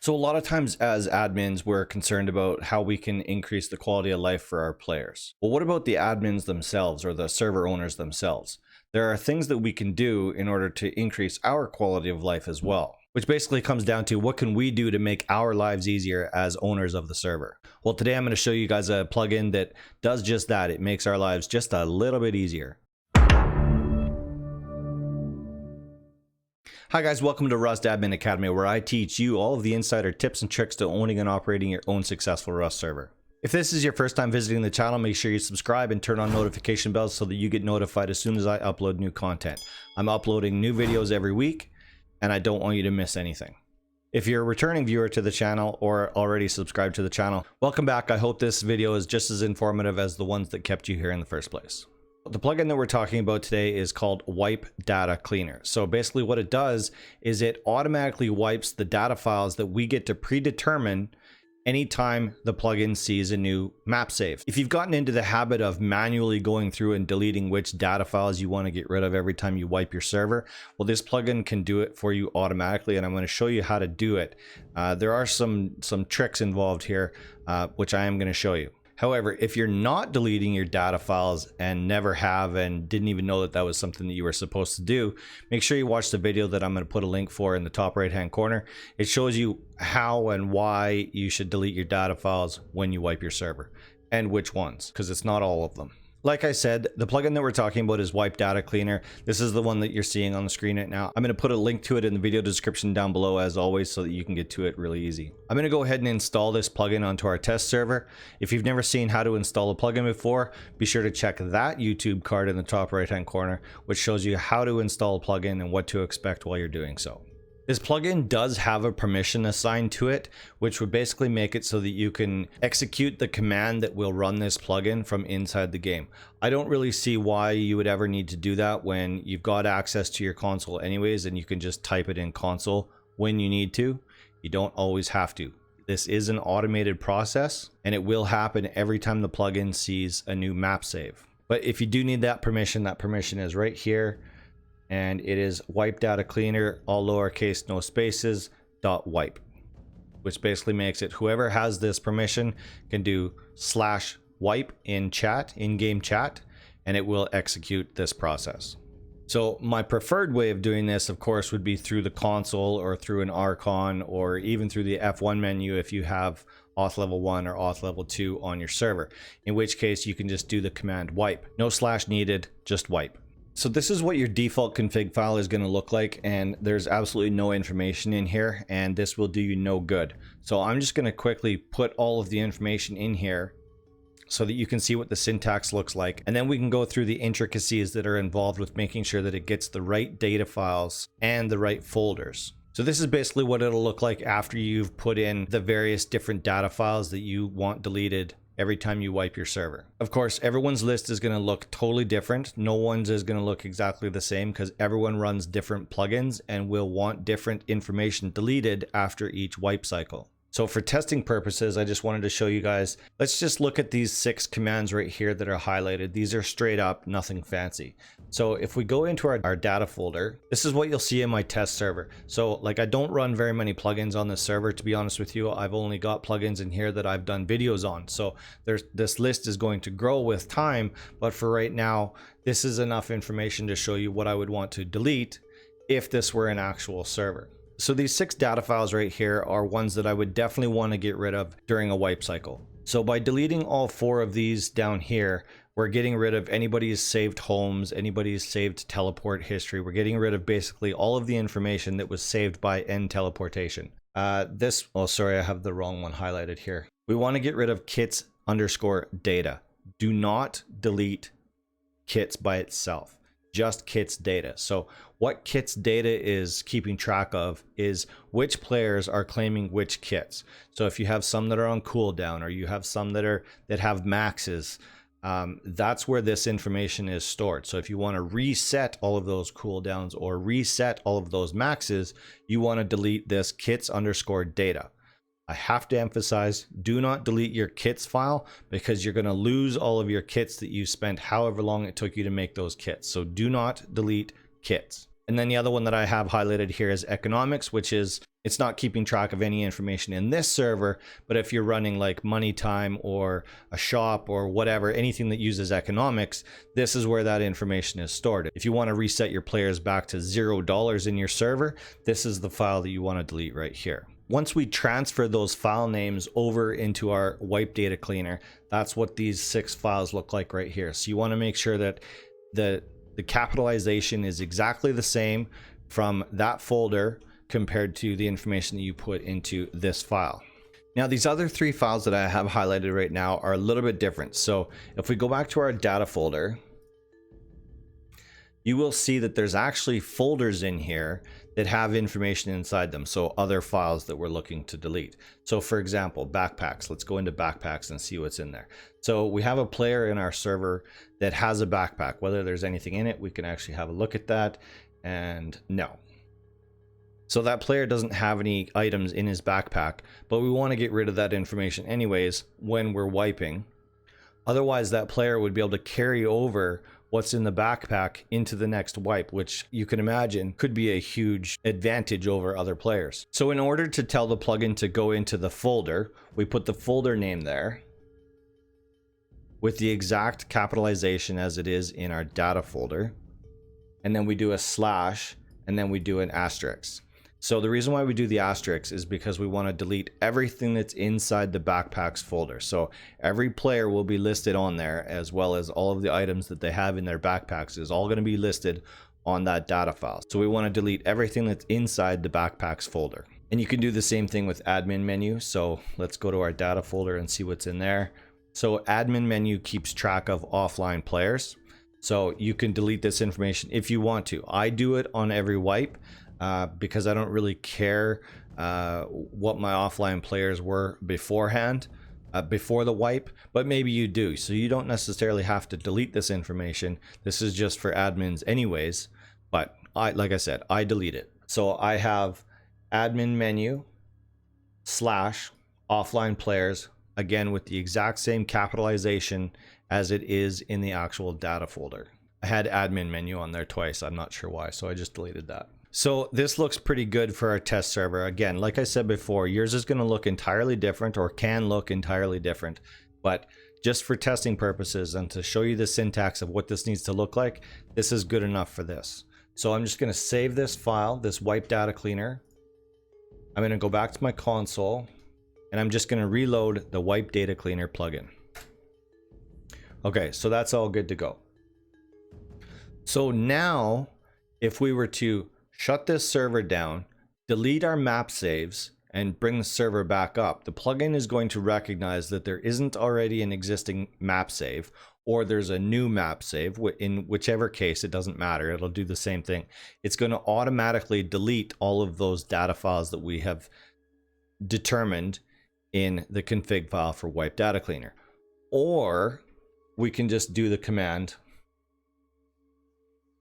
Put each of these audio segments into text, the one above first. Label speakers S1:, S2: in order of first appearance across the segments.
S1: So a lot of times as admins, we're concerned about how we can increase the quality of life for our players. Well, what about the admins themselves or the server owners themselves? There are things that we can do in order to increase our quality of life as well, which basically comes down to what can we do to make our lives easier as owners of the server. Well, today I'm going to show you guys a plugin that does just that. It makes our lives just a little bit easier. Hi guys, welcome to Rust Admin Academy, where I teach you all of the insider tips and tricks to owning and operating your own successful Rust server. If this is your first time visiting the channel, make sure you subscribe and turn on notification bells so that you get notified as soon as I upload new content. I'm uploading new videos every week, and I don't want you to miss anything. If you're a returning viewer to the channel or already subscribed to the channel, welcome back. I hope this video is just as informative as the ones that kept you here in the first place. The plugin that we're talking about today is called Wipe Data Cleaner. So basically what it does is it automatically wipes the data files that we get to predetermine anytime the plugin sees a new map save. If you've gotten into the habit of manually going through and deleting which data files you want to get rid of every time you wipe your server, well, this plugin can do it for you automatically, and I'm going to show you how to do it. There are some tricks involved here, which I am going to show you. However, if you're not deleting your data files and never have and didn't even know that that was something that you were supposed to do, make sure you watch the video that I'm going to put a link for in the top right hand corner. It shows you how and why you should delete your data files when you wipe your server, and which ones, because it's not all of them. Like I said, the plugin that we're talking about is Wipe Data Cleaner. This is the one that you're seeing on the screen right now. I'm going to put a link to it in the video description down below as always so that you can get to it really easy. I'm going to go ahead and install this plugin onto our test server. If you've never seen how to install a plugin before, be sure to check that YouTube card in the top right hand corner, which shows you how to install a plugin and what to expect while you're doing so. This plugin does have a permission assigned to it, which would basically make it so that you can execute the command that will run this plugin from inside the game. I don't really see why you would ever need to do that when you've got access to your console anyways, and you can just type it in console when you need to. You don't always have to. This is an automated process, and it will happen every time the plugin sees a new map save. But if you do need that permission is right here. And it is Wipe Data Cleaner, all lowercase, no spaces, .wipe, which basically makes it whoever has this permission can do /wipe in chat, in-game chat, and it will execute this process. So my preferred way of doing this, of course, would be through the console or through an Archon or even through the F1 menu if you have auth level 1 or auth level 2 on your server, in which case you can just do the command wipe. No slash needed, just wipe. So this is what your default config file is going to look like, and there's absolutely no information in here, and this will do you no good. So I'm just going to quickly put all of the information in here so that you can see what the syntax looks like, and then we can go through the intricacies that are involved with making sure that it gets the right data files and the right folders. So this is basically what it'll look like after you've put in the various different data files that you want deleted every time you wipe your server. Of course, everyone's list is going to look totally different. No one's is going to look exactly the same because everyone runs different plugins and will want different information deleted after each wipe cycle. So for testing purposes, I just wanted to show you guys, let's just look at these 6 commands right here that are highlighted. These are straight up, nothing fancy. So if we go into our data folder, this is what you'll see in my test server. So like I don't run very many plugins on this server, to be honest with you. I've only got plugins in here that I've done videos on. So this list is going to grow with time, but for right now, this is enough information to show you what I would want to delete if this were an actual server. So these 6 data files right here are ones that I would definitely want to get rid of during a wipe cycle. So by deleting all 4 of these down here, we're getting rid of anybody's saved homes, anybody's saved teleport history. We're getting rid of basically all of the information that was saved by end teleportation. Oh, sorry, I have the wrong one highlighted here. We want to get rid of kits_data. Do not delete kits by itself. Just kits data. So what kits data is keeping track of is which players are claiming which kits. So if you have some that are on cooldown or you have some that have maxes, that's where this information is stored. So if you want to reset all of those cooldowns or reset all of those maxes, you want to delete this kits_data. I have to emphasize, do not delete your kits file because you're going to lose all of your kits that you spent however long it took you to make those kits. So do not delete kits. And then the other one that I have highlighted here is economics, which is It's not keeping track of any information in this server, but if you're running like money time or a shop or whatever, anything that uses economics, this is where that information is stored. If you want to reset your players back to $0 in your server, this is the file that you want to delete right here. Once we transfer those file names over into our wipe data cleaner, that's what these 6 files look like right here. So you want to make sure that the capitalization is exactly the same from that folder compared to the information that you put into this file. Now, these other 3 files that I have highlighted right now are a little bit different. So if we go back to our data folder, you will see that there's actually folders in here that have information inside them. So other files that we're looking to delete. So for example, backpacks. Let's go into backpacks and see what's in there. So we have a player in our server that has a backpack. Whether there's anything in it, we can actually have a look at that. And no. So that player doesn't have any items in his backpack, but we want to get rid of that information anyways when we're wiping. Otherwise, that player would be able to carry over what's in the backpack into the next wipe, which you can imagine could be a huge advantage over other players. So in order to tell the plugin to go into the folder, we put the folder name there with the exact capitalization as it is in our data folder. And then we do a slash, and then we do an asterisk. So the reason why we do the asterisk is because we want to delete everything that's inside the backpacks folder. So every player will be listed on there, as well as all of the items that they have in their backpacks is all going to be listed on that data file. So we want to delete everything that's inside the backpacks folder. And you can do the same thing with admin menu. So let's go to our data folder and see what's in there. So admin menu keeps track of offline players. So you can delete this information if you want to. I do it on every wipe. Because I don't really care what my offline players were beforehand, before the wipe, but maybe you do. So you don't necessarily have to delete this information. This is just for admins anyways, but like I said, I delete it. So I have admin menu slash offline players, again with the exact same capitalization as it is in the actual data folder. I had admin menu on there twice. I'm not sure why, so I just deleted that. So this looks pretty good for our test server. Again, like I said before, yours is going to look entirely different, or can look entirely different. But just for testing purposes and to show you the syntax of what this needs to look like, this is good enough for this. So I'm just going to save this file, this wipe data cleaner. I'm going to go back to my console, and I'm just going to reload the wipe data cleaner plugin. Okay, so that's all good to go. So now, if we were to shut this server down, delete our map saves, and bring the server back up, the plugin is going to recognize that there isn't already an existing map save, or there's a new map save. In whichever case, it doesn't matter. It'll do the same thing. It's going to automatically delete all of those data files that we have determined in the config file for wipe data cleaner. Or we can just do the command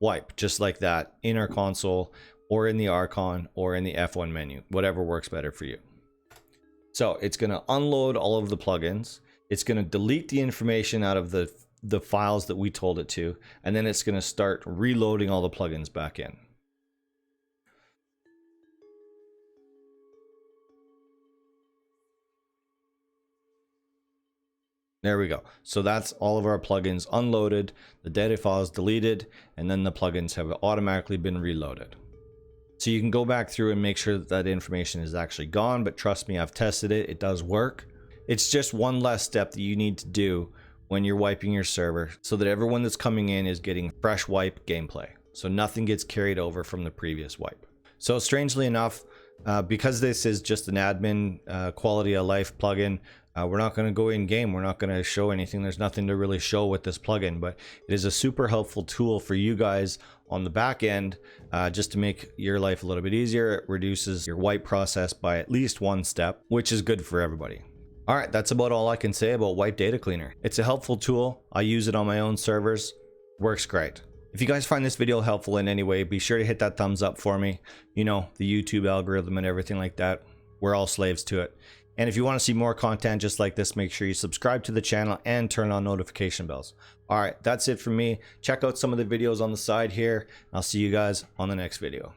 S1: wipe just like that in our console, or in the Archon, or in the F1 menu, whatever works better for you. So it's going to unload all of the plugins. It's going to delete the information out of the files that we told it to, and then it's going to start reloading all the plugins back in. There we go. So that's all of our plugins unloaded, the data files deleted, and then the plugins have automatically been reloaded. So you can go back through and make sure that that information is actually gone, but trust me, I've tested it. It does work. It's just one less step that you need to do when you're wiping your server, so that everyone that's coming in is getting fresh wipe gameplay. So nothing gets carried over from the previous wipe. So strangely enough, because this is just an admin quality of life plugin, we're not going to go in game. We're not going to show anything. There's nothing to really show with this plugin, but it is a super helpful tool for you guys on the back end, just to make your life a little bit easier. It reduces your wipe process by at least one step, which is good for everybody. All right, that's about all I can say about wipe data cleaner. It's a helpful tool. I use it on my own servers. Works great. If you guys find this video helpful in any way, be sure to hit that thumbs up for me. You know, the YouTube algorithm and everything like that, we're all slaves to it. And if you want to see more content just like this, make sure you subscribe to the channel and turn on notification bells. All right, that's it for me. Check out some of the videos on the side here. I'll see you guys on the next video.